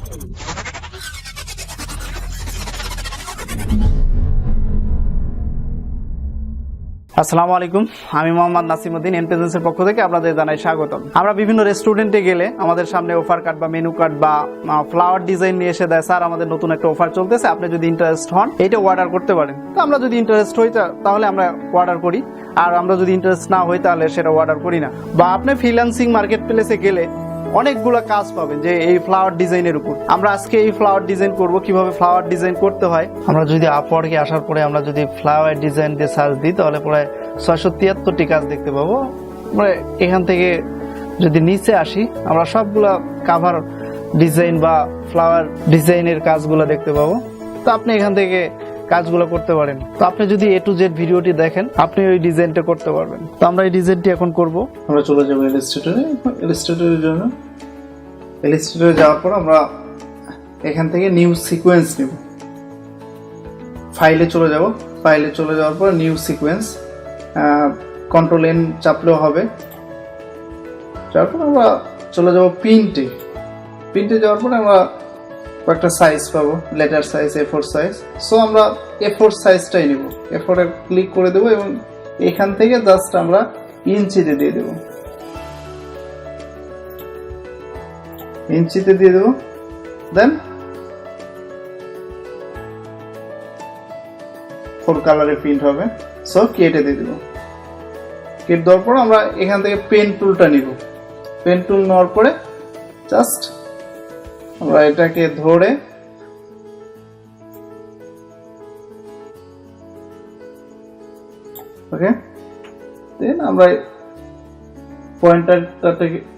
আসসালামু আলাইকুম, আমি মোহাম্মদ নাসিম উদ্দিন এনপেজেন্সের পক্ষ থেকে আপনাদের জানাই স্বাগতম। আমরা বিভিন্ন রেস্টুরেন্টে গেলে আমাদের সামনে অফার কার্ড বা মেনু কার্ড বা ফ্লাওয়ার ডিজাইন নিয়ে এসে দেয়, স্যার আমাদের নতুন একটা অফার চলতেছে, আপনি যদি ইন্টারেস্ট হন এটা অর্ডার করতে পারেন। তো আমরা যদি ইন্টারেস্ট হই তাহলে আমরা অর্ডার করি, আর আমরা যদি ইন্টারেস্ট না হই তাহলে সেটা অর্ডার করি না। বা আপনি ফ্রিল্যান্সিং মার্কেট প্লেসে গেলে অনেকগুলো কাজ পাবেন যে এই ফ্লাওয়ার ডিজাইনের উপর। আমরা আজকে এই ফ্লাওয়ার ডিজাইন করব, কিভাবে ফ্লাওয়ার ডিজাইন করতে হয়। আমরা যদি আপওয়ার্কে আসার পরে আমরা যদি ফ্লাওয়ার ডিজাইন দিয়ে সার্চ দিই তাহলে প্রায় 673টি কাজ দেখতে পাবো। আমরা এখান থেকে যদি নিচে আসি আমরা সবগুলা কাভার ডিজাইন বা ফ্লাওয়ার ডিজাইনের কাজগুলো দেখতে পাবো। তো আপনি এখান থেকে কাজগুলো করতে পারেন। তো আপনি যদি A to Z ভিডিওটি দেখেন আপনি ওই ডিজাইনটা করতে পারবেন। তো আমরা এই ডিজাইনটি এখন করব। আমরা চলে যাব ইলাস্ট্রেটরের জন্য। ইলাস্ট্রেটরে যাওয়ার পর আমরা এখান থেকে নিউ সিকোয়েন্স নেব। ফাইলে চলে যাব। ফাইলে চলে যাওয়ার পর নিউ সিকোয়েন্স, কন্ট্রোল N চাপলেও হবে। তারপর আমরা চলে যাব প্রিন্টে। প্রিন্টে যাওয়ার পর আমরা কয়েকটা সাইজ পাবো, letter size, A4 size. So আমরা A4 সাইজটাই নেব। A4 এ ক্লিক করে দেবো এবং এখান থেকে জাস্ট আমরা ইঞ্চিতে দিয়ে দেবো। ইঞ্চিতে দিয়ে দেবো, দেন 4 কালারে প্রিন্ট হবে। সো কেটে দিয়ে দেবো। কেটে দেওয়ার পর আমরা এখান থেকে পেন টুলটা নিব। পেন টুল নেওয়ার পরে জাস্ট আমরা এটাকে ধরে ওকে, দেন আমরা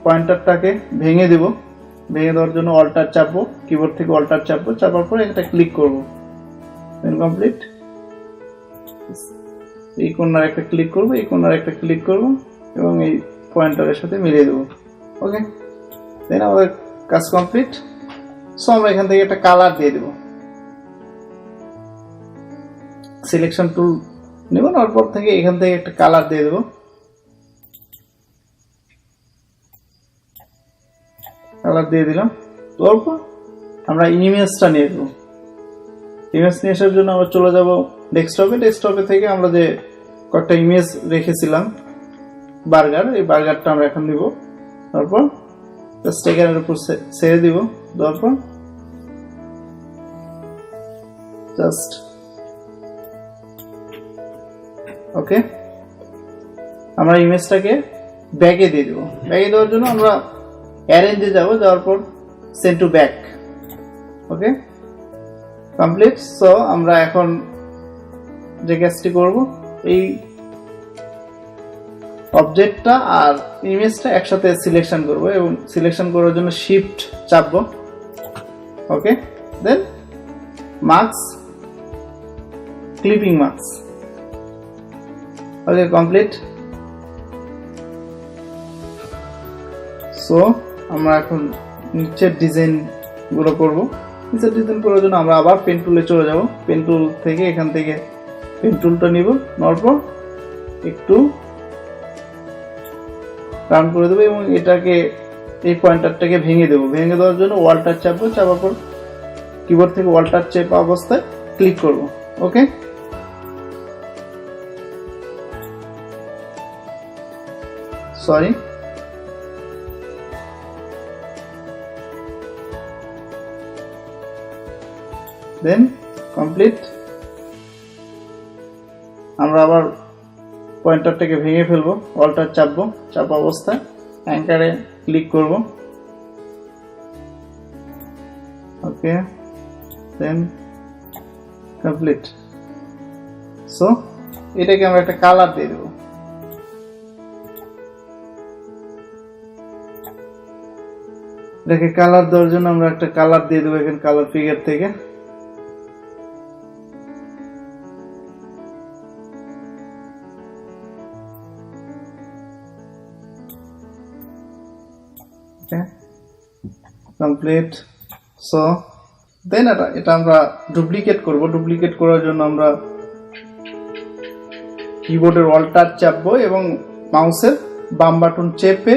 পয়েন্টারটাকে ভেঙে দেব। ভেঙে দেওয়ার জন্য অল্টার চাপবো, কিবোর্ড থেকে অল্টার চাপবো, চাপার পরে এটা ক্লিক করব। Then complete. এই কর্নার একটা ক্লিক করব, এই কর্নার একটা ক্লিক করব এবং এই পয়েন্টারের সাথে মিলিয়ে দেব। ওকে, দেন আমাদের কাজ কমপ্লিট। সো আমরা এখান থেকে একটা কালার দিয়ে দেব। সিলেকশন টুল নেব, নেওয়ার পর থেকে এখান থেকে একটা কালার দিয়ে দেব। কালার দিয়ে দিলাম। তারপর আমরা ইমেজটা নিয়ে দেব। ইমেজ নিয়ে আসার জন্য আমরা চলে যাব ডেস্কটপে। ডেস্কটপে থেকে আমরা যে কয়েকটা ইমেজ রেখেছিলাম বার্গার, এই বার্গারটা আমরা এখন দিব। তারপর জাস্ট এখানের উপর ছেড়ে দিব। দেওয়ার পর জাস্ট ওকে, আমরা ইমেজটাকে ব্যাকে দিয়ে দেব। ব্যাকে দেওয়ার জন্য আমরা অ্যারেঞ্জে যাব, যাওয়ার পর send to back. Okay, complete. So আমরা এখন যে কাজটি করব, এই অবজেক্টটা আর ইমেজটা একসাথে সিলেকশন করব এবং সিলেকশন করার জন্য শিফট চাপবো। ওকে, দেন মার্কস, ক্লিপিং মার্কস। ওকে, কমপ্লিট। সো আমরা এখন নিচের ডিজাইন গুলো করব। নিচের ডিজাইন করার জন্য আমরা আবার পেন টুলে চলে যাব। পেন টুল থেকে এখান থেকে পেন টুলটা নিব, নেওয়ার পর একটু রান করে দেবো এবং এটাকে এই পয়েন্টারটাকে ভেঙে দেবো। ভেঙে দেওয়ার জন্য ওয়াল্টার চাপবো, চাপার পর কিবোর্ড থেকে ওয়াল্টার চেপা অবস্থায় ক্লিক করব। ওকে, সরি, দেন কমপ্লিট। আমরা আবার পয়েন্টারটাকে ভেঙে ফেলবো, অল্টার চাপবো, চাপা অবস্থায় অ্যাঙ্কারে ক্লিক করব। ওকে, দেন কমপ্লিট। সো এটাকে আমরা একটা কালার দিয়ে দেবো। এটাকে কালার দেওয়ার জন্য আমরা একটা কালার দিয়ে দেবো এখানে কালার ফিগার থেকে। কমপ্লিট। সো দেন এটা আমরা ডুপ্লিকেট করব। ডুপ্লিকেট করার জন্য আমরা কিবোর্ডের অল্টার চাপবো এবং মাউসের বাম বাটন চেপে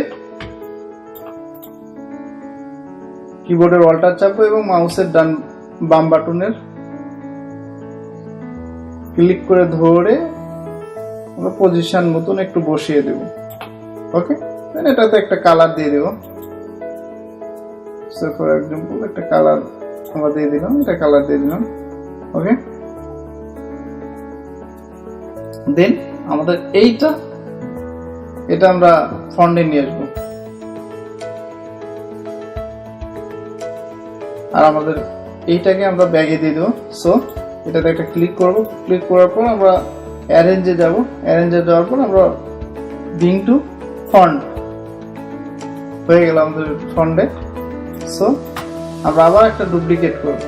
কিবোর্ডের অল্টার চাপবো এবং মাউসের বাম বাটনের ক্লিক করে ধরে আমরা পজিশন মতন একটু বসিয়ে দেব। ওকে, এটাতে একটা কালার দিয়ে দেব। সো ফর এক্সাম্পল একটা কালার আমরা দিয়ে দিলাম, এটা কালার দিয়ে দিলাম। ওকে, দেন আমাদের এটা আমরা ফন্টে নিয়ে আসবো। আর আমাদের এইটাকে আমরা ব্যাগে দিয়ে দেবো। সো এটাতে একটা ক্লিক করব, ক্লিক করার পর আমরা অ্যারেঞ্জে যাব, অ্যারেঞ্জে যাওয়ার পর আমরা ব্রিং টু ফন্ট হয়ে গেল আমাদের ফন্টে। সো আমরা আবার একটা ডুপ্লিকেট করব।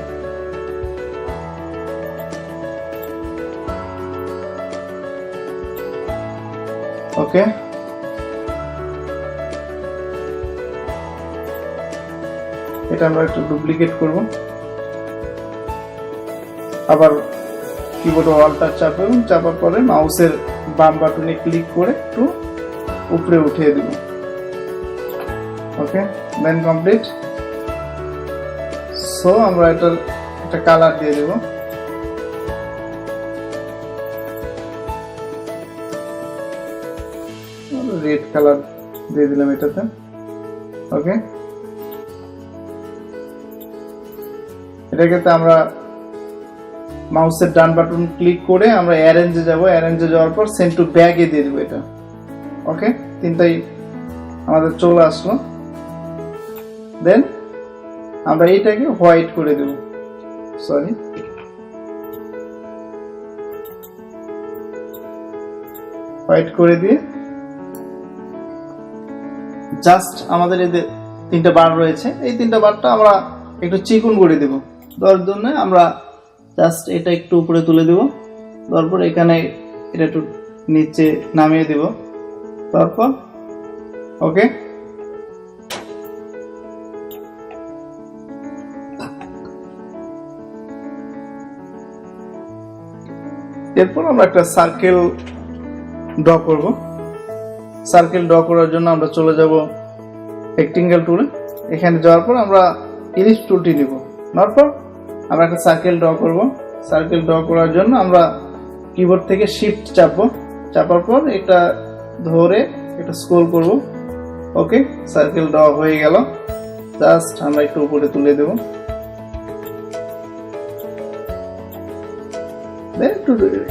ওকে, এটা আমরা একটু ডুপ্লিকেট করব। আবার কিবোর্ড অল্টার চাপবো, চাপার পরে মাউসের বাম বাটনে ক্লিক করে একটু উপরে উঠিয়ে দেব। ওকে, দেন কমপ্লিট। সো আমরা এটার একটা কালার দিয়ে দেব। রেড কালার দিয়ে দিলাম এটাতে। ওকে, এটাকে আমরা মাউসের ডান বাটন ক্লিক করে আমরা অ্যারেঞ্জে যাব, অ্যারেঞ্জে যাওয়ার পর সেন্ড টু ব্যাগে দিয়ে দেবো এটা। ওকে, তিনটাই আমাদের চলে আসলো। দেন আমরা এইটাকে হোয়াইট করে দেব, সরি হোয়াইট করে দিয়ে জাস্ট আমাদের এই তিনটা বার রয়েছে, এই তিনটা বারটা আমরা একটু চিকন করে দেব। দেওয়ার জন্য আমরা জাস্ট এটা একটু উপরে তুলে দেব, তারপর এখানে এটা একটু নিচে নামিয়ে দেব, তারপর ওকে। এরপর আমরা একটা সার্কেল ড্র করব। সার্কেল ড্র করার জন্য আমরা চলে যাব রেক্টেঙ্গেল টুলে। এখানে যাওয়ার পর আমরা ইলিপস টুলটি নিব, নেওয়ার পর আমরা একটা সার্কেল ড্র করব। সার্কেল ড্র করার জন্য আমরা কিবোর্ড থেকে শিফট চাপবো, চাপার পর এটা ধরে এটা স্ক্রল করব। ওকে, সার্কেল ড্র হয়ে গেল। জাস্ট আমরা একটু উপরে তুলে দেব,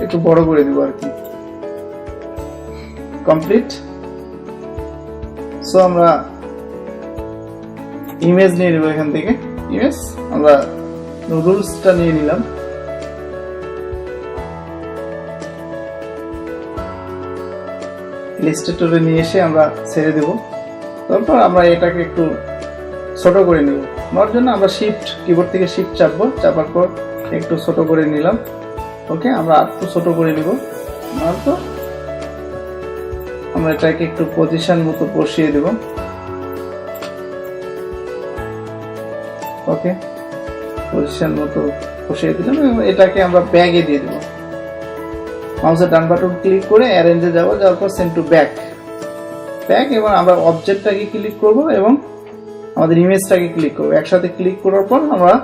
একটু বড় করে দিব আর কি। কমপ্লিট। সো আমরা ইমেজ নিয়ে নেব, এখান থেকে ইমেজ আমরা নুডলসটা নিয়ে নিলাম। ইলাস্ট্রেটরে নিয়ে এসে আমরা ছেড়ে দেব। তারপর আমরা এটাকে একটু ছোট করে নেব। নেওয়ার জন্য আমরা শিফট কিবোর্ড থেকে শিফট চাপবো, চাপার পর একটু ছোট করে নিলাম। ওকে, আমরা একটু ছোট করে নিব। নেওয়ার পর আমরা এটাকে একটু পজিশন মতো বসিয়ে দেব। ওকে, পজিশন মতো বসিয়ে দিলাম এবং এটাকে আমরা ব্যাগে দিয়ে দেব। মাউসের ডান বাটন ক্লিক করে অ্যারেঞ্জে যাব, যাওয়ার পর সেন্ড টু ব্যাক, এবং আমরা অবজেক্টটাকে ক্লিক করব এবং আমাদের ইমেজটাকে ক্লিক করব। একসাথে ক্লিক করার পর আমরা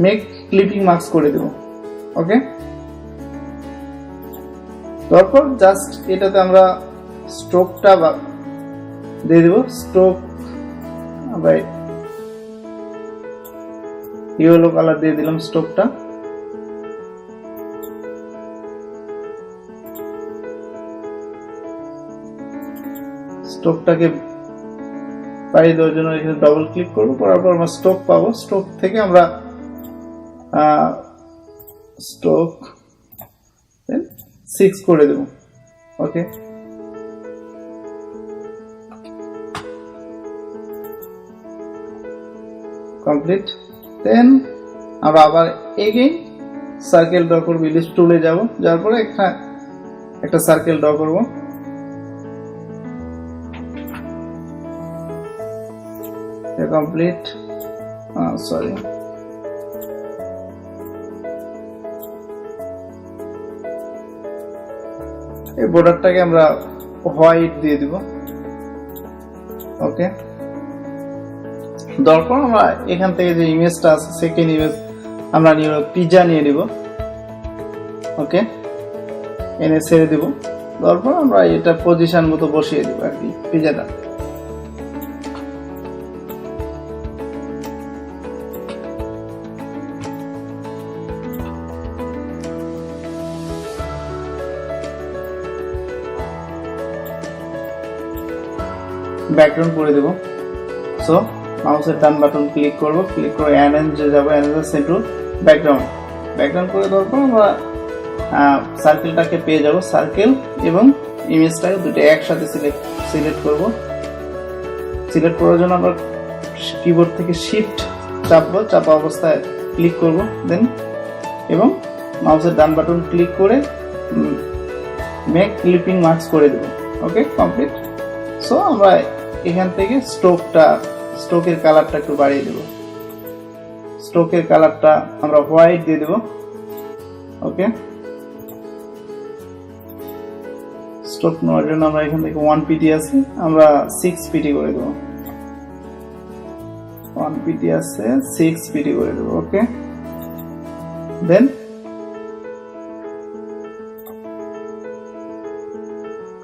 মেক ক্লিপিং মার্কস করে দেব। ওকে, তারপর জাস্ট এটাতে আমরা স্ট্রোকটা দিয়ে দেব। স্ট্রোক আমরা ইয়েলো কালার দিয়ে দিলাম স্ট্রোকটা। স্ট্রোকটাকে বাড়িয়ে দেওয়ার জন্য এখানে ডবল ক্লিক করবো, করার পর আমরা স্ট্রোক পাবো। স্ট্রোক থেকে আমরা স্ট্রোক 6 করে দেব। ওকে, কমপ্লিট। দেন আমরা আবার এগেইন সার্কেল ড্র করবো, ইলিপস টুলে যাব, যাওয়ার পরে একটা সার্কেল ড্র করব। কমপ্লিট। সরি, এই বর্ডারটাকে আমরা হোয়াইট দিয়ে দিব। ওকে, তারপর আমরা এখান থেকে যে ইমেজটা আছে সেকেন্ড ইমেজ আমরা নিব পিজা নিয়ে নিব, ওকে, এনে ছেড়ে দিব। তারপর আমরা এটা পজিশন মতো বসিয়ে দিব আর কি পিজাটা। ব্যাকগ্রাউন্ড করে দেব। সো মাউসের ডান বাটন ক্লিক করব, ক্লিক করে অ্যারেঞ্জে যাব, অ্যারেঞ্জে সেট টু ব্যাকগ্রাউন্ড। ব্যাকগ্রাউন্ড করে দেওয়ার পর আমরা সার্কেলটাকে পেয়ে যাব। সার্কেল এবং ইমেজটাকে দুটো একসাথে সিলেক্ট করব। সিলেক্ট করার জন্য আমরা কিবোর্ড থেকে শিফট চাপবো, চাপা অবস্থায় ক্লিক করব, দেন এবং মাউসের ডান বাটন ক্লিক করে মেক ক্লিপিং মার্কস করে দেব। ওকে, কমপ্লিট। সো আমরা এখান থেকে স্ট্রোকের কালারটা একটু বাড়িয়ে দেব। স্ট্রোকের কালারটা আমরা হোয়াইট দিয়ে দেব। ওকে, স্ট্রোক নেওয়ার জন্য আমরা এখান থেকে 1 পিটি আছে, আমরা 6 পিটি করে দেব। 1 পিটি আছে, 6 পিটি করে দেব। ওকে, দেন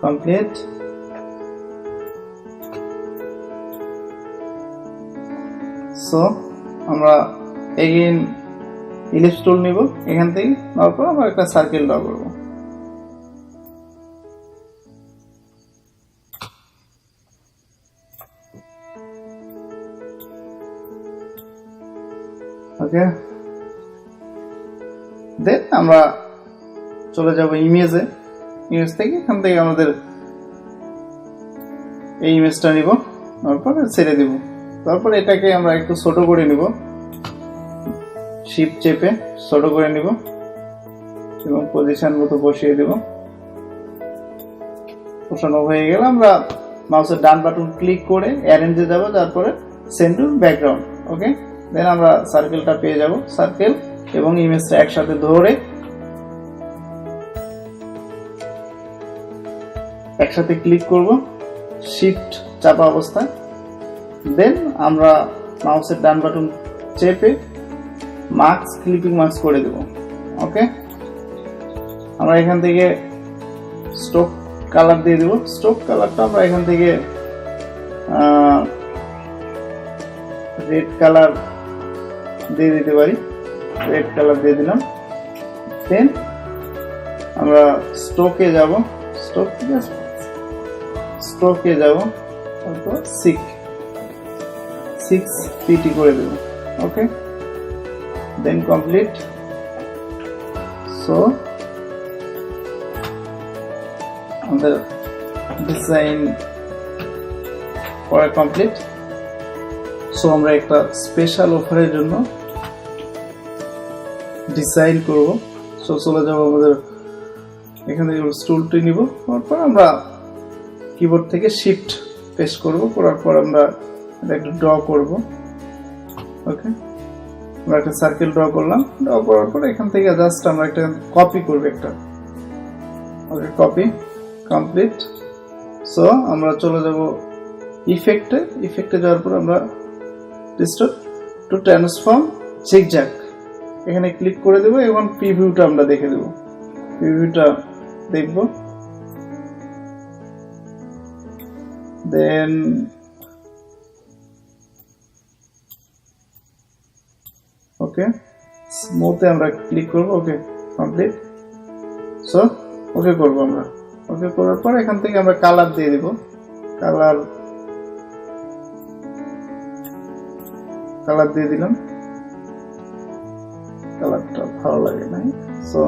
কমপ্লিট। সো আমরা এগেইন ইলিপস টুল নিব, এখান থেকে নেওয়ার পর আমরা একটা সার্কেল ড্র করব। ওকে, দেন আমরা চলে যাব ইমেজে। ইমেজ থেকে এখান থেকে আমাদের এই ইমেজটা নিব, তারপর ছেড়ে দিব। তারপর এটাকে আমরা একটু ছোট করে নিব, শিফট চেপে ছোট করে নিব এবং পজিশন মতো বসিয়ে দেব। বসানো হয়ে গেলে আমরা মাউসের ডান বাটন ক্লিক করে অ্যারেঞ্জে যাব, তারপরে সেন্ড টু ব্যাকগ্রাউন্ড। ওকে, দেন আমরা সার্কেলটা পেয়ে যাব। সার্কেল এবং ইমেজটা একসাথে ধরে একসাথে ক্লিক করব, শিফট চাপা অবস্থায়, দেন আমরা মাউসের ডান বাটন চেপে মার্কস ক্লিপিং মার্কস করে দেব। ওকে, আমরা এখান থেকে স্ট্রোক কালার দিয়ে দেব। স্ট্রোক কালারটা আমরা এখান থেকে রেড কালার দিয়ে দিতে পারি, রেড কালার দিয়ে দিলাম। দেন আমরা স্ট্রোকে যাব, স্ট্রোকে যাব, তারপর 6 পিটি করে দেব। ওকে, দেন কমপ্লিট। সো আমাদের ডিজাইন করা কমপ্লিট। সো আমরা একটা স্পেশাল অফারের জন্য ডিজাইন করব। সো চলে যাব আমাদের এখান থেকে টুলটি নিব, তারপর আমরা কিবোর্ড থেকে শিফট প্রেস করব, করার পর আমরা এটা একটু ড্র করব। ওকে, আমরা একটা সার্কেল ড্র করলাম, ড্র করার পর এখান থেকে জাস্ট আমরা একটা কপি করব একটা। ওকে, কপি কমপ্লিট। সো আমরা চলে যাব ইফেক্টে যাওয়ার পর আমরা ডিস্টর্ট টু ট্রান্সফর্ম জিগজ্যাগ এখানে ক্লিক করে দেব এবং প্রিভিউটা আমরা দেখে দেব। প্রিভিউটা দেখব, দেন ওকে স্মুথে আমরা ক্লিক করব। ওকে, কমপ্লিট। সো ওকে করব আমরা। ওকে করার পর এখান থেকে আমরা কালার দিয়ে দেব। কালার দিয়ে দিলাম, কালারটা ভালো লাগে না। সো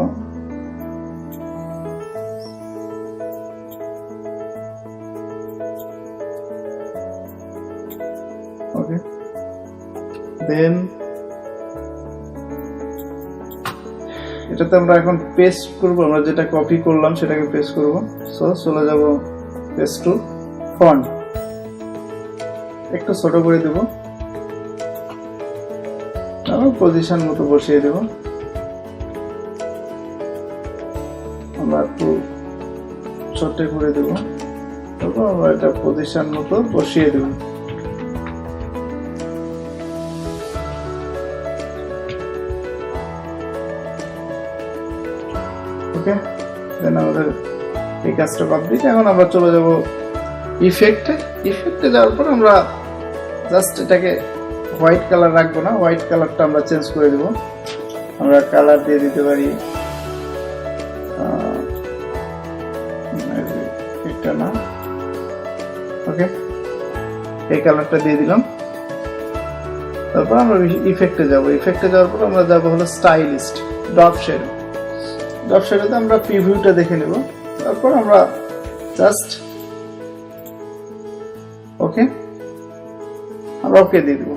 ওকে, দেন এটাতে আমরা এখন পেস্ট করব। আমরা যেটা কপি করলাম সেটাকে পেস্ট করব। সো চলে যাব পেস্ট টু ফন্ট, একটু ছোট করে দেব, পজিশন মতো বসিয়ে দেব। আমরা একটু ছোট করে দেব, তারপর আমরা এটা পজিশন মতো বসিয়ে দেব। ওকে, দেন আমাদের এই কাজটা কমপ্লিট। এখন আমরা চলে যাব ইফেক্টে যাওয়ার পর আমরা জাস্ট এটাকে হোয়াইট কালার রাখবো না, হোয়াইট কালারটা আমরা চেঞ্জ করে দেব। আমরা কালার দিয়ে দিতে পারি এটা না, ওকে, এই কালারটা দিয়ে দিলাম। তারপর আমরা ইফেক্টে যাব। ইফেক্টে যাওয়ার পর আমরা যাব হলো স্টাইলিস্ট, ড্রপ শ্যাডোতে আমরা প্রিভিউটা দেখে নেব। তারপর আমরা জাস্ট ওকে, আমরা ওকে দিয়ে দেব।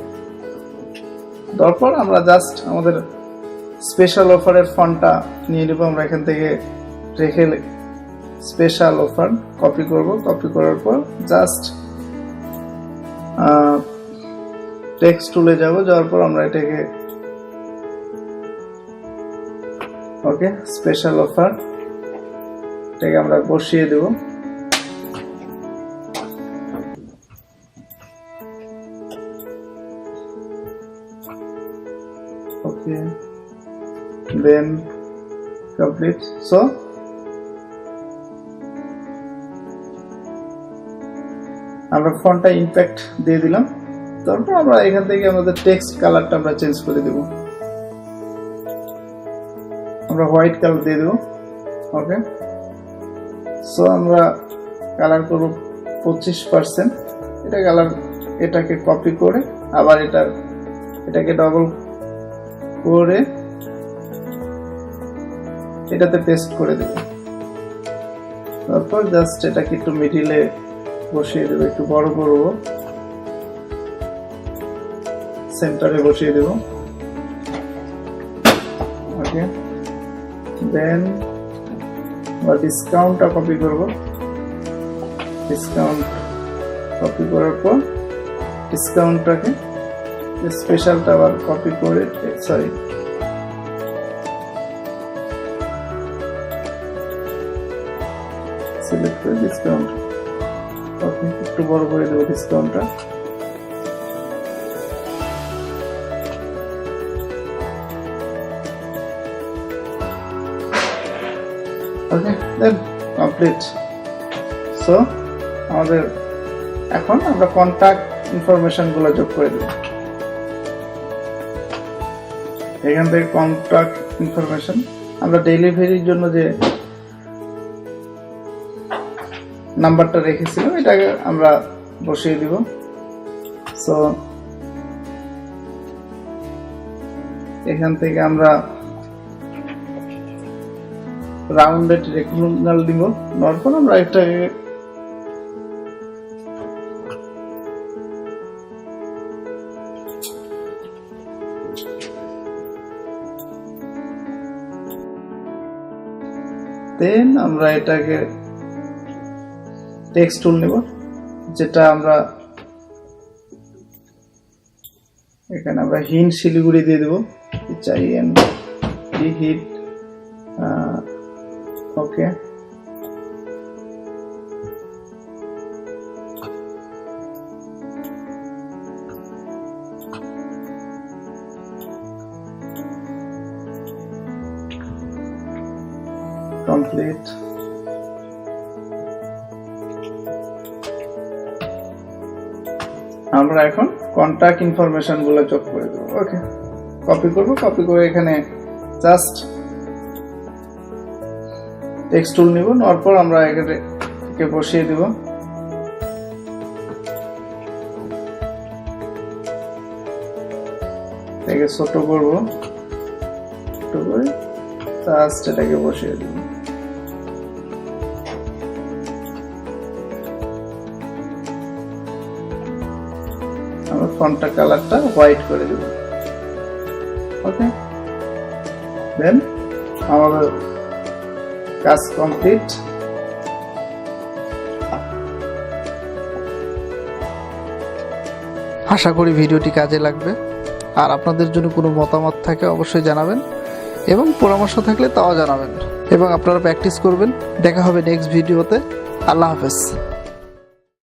তারপর আমরা জাস্ট আমাদের স্পেশাল অফারের ফন্টটা নিয়ে নেব। আমরা এখান থেকে রেখে স্পেশাল অফার কপি করব। কপি করার পর জাস্ট টেক্সট টুলে যাওয়ার পর আমরা এটাকে ওকে, স্পেশাল অফার এটাকে আমরা বসিয়ে দেব। ওকে, দেন কমপ্লিট। সো আমরা ফন্টটা ইম্প্যাক্ট দিয়ে দিলাম। তারপর আমরা এখান থেকে আমাদের টেক্সট কালারটা আমরা চেঞ্জ করে দেব। আমরা হোয়াইট কালার দিয়ে দেব। ওকে, সো আমরা কালার করব 25%। এটা কালার, এটাকে কপি করে আবার এটাকে ডবল করে এটাতে পেস্ট করে দেব। তারপর জাস্ট এটাকে একটু মিডিলে বসিয়ে দেব, একটু বড় করব, সেন্টারে বসিয়ে দেব। ওকে, দেন আমরা ডিসকাউন্টটা কপি করব। ডিসকাউন্ট কপি করার পর ডিসকাউন্টটাকে স্পেশালটা আবার কপি করে, সরি সিলেক্ট করে ডিসকাউন্ট একটু বড় করে দেবো ডিসকাউন্টটা। ওকে, দেন কমপ্লিট। সো আমাদের এখন আমরা কন্টাক্ট ইনফরমেশন গুলো যোগ করে দেব। এখান থেকে কন্টাক্ট ইনফরমেশন আমরা ডেলিভারির জন্য যে নাম্বারটা রেখেছিলাম এটাকে আমরা বসিয়ে দিব। সো এখান থেকে আমরা রাউন্ডেড রেক্টাঙ্গেল দিব। নেওয়ার পর আমরা এটাকে দেন আমরা এটাকে টেক্সট টুল নেব, যেটা আমরা এখানে আমরা হিন্ট শিলিগুড়ি দিয়ে দেব। হিট ওকে, কমপ্লিট। আমরা এখন কন্টাক্ট ইনফরমেশন গুলো যোগ করে দেবো। ওকে, কপি করব, কপি করে এখানে জাস্ট টেক্সট টুল নিব। নেওয়ার পর আমরা এখানে বসিয়ে দিব। এটাকে ছোট করব, ছোট করে জাস্ট এটাকে বসিয়ে দিব। আমরা ফন্টটা কালারটা হোয়াইট করে দেব। ওকে, দেন আমাদের কাজ কমপ্লিট। আশা করি ভিডিওটি কাজে লাগবে। আর আপনাদের জন্য কোনো মতামত থাকে অবশ্যই জানাবেন, এবং পরামর্শ থাকলে তাও জানাবেন, এবং আপনারা প্র্যাকটিস করবেন। দেখা হবে নেক্সট ভিডিওতে। আল্লাহ হাফেজ।